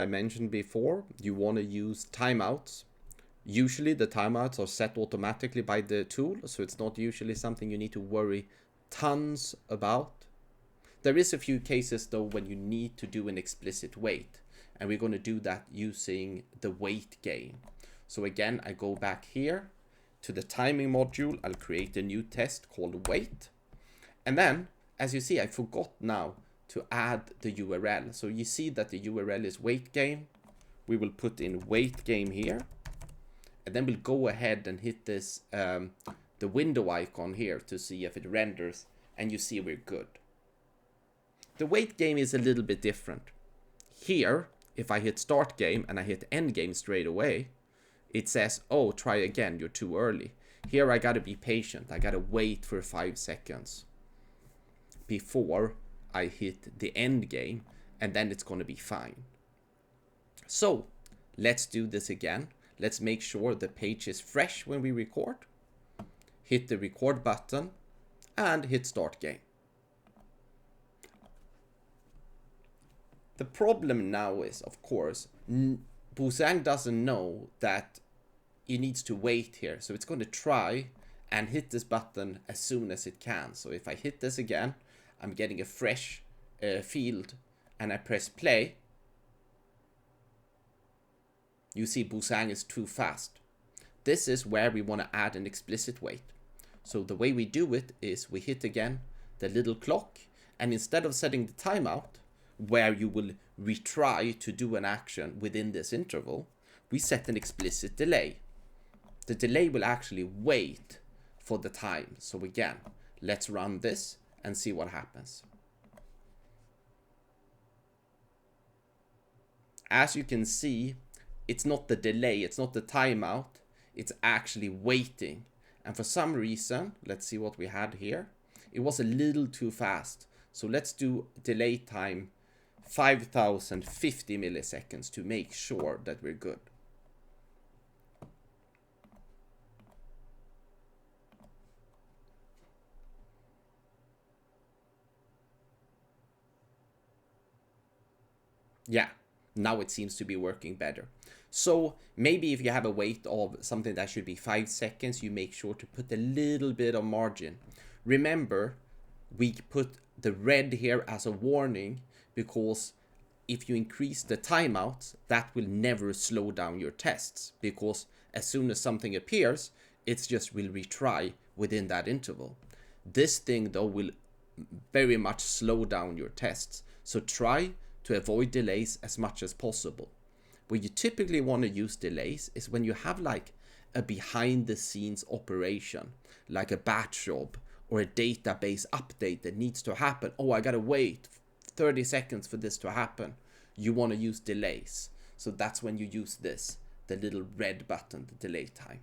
I mentioned before, you want to use timeouts. Usually the timeouts are set automatically by the tool, so it's not usually something you need to worry tons about. There is a few cases though when you need to do an explicit weight, and we're going to do that using the weight game. So again, I go back here to the timing module. I'll create a new test called weight. And then, as you see, I forgot now to add the URL. So you see that the URL is weight game. We will put in weight game here. And then we'll go ahead and hit this, the window icon here to see if it renders. And you see we're good. The weight game is a little bit different. Here, if I hit start game and I hit end game straight away, it says, oh, try again, you're too early. Here I gotta be patient. I gotta wait for 5 seconds before I hit the end game, and then it's gonna be fine. So let's do this again. Let's make sure the page is fresh when we record. Hit the record button and hit start game. The problem now is, of course, Boozang doesn't know that it needs to wait here. So it's going to try and hit this button as soon as it can. So if I hit this again, I'm getting a fresh field and I press play. You see Boozang is too fast. This is where we want to add an explicit weight. So the way we do it is we hit again the little clock, and instead of setting the timeout, where you will retry to do an action within this interval, we set an explicit delay. The delay will actually wait for the time. So again, let's run this and see what happens. As you can see, it's not the delay, it's not the timeout, it's actually waiting. And for some reason, let's see what we had here. It was a little too fast. So let's do delay time 5050 milliseconds to make sure that we're good. Yeah, now it seems to be working better. So maybe if you have a wait of something that should be 5 seconds, you make sure to put a little bit of margin. Remember, we put the red here as a warning, because if you increase the timeouts, that will never slow down your tests, because as soon as something appears, it just will retry within that interval. This thing though will very much slow down your tests. So try to avoid delays as much as possible. Where you typically want to use delays is when you have like a behind the scenes operation, like a batch job or a database update that needs to happen. Oh, I gotta wait 30 seconds for this to happen. You want to use delays. So that's when you use this, the little red button, the delay time.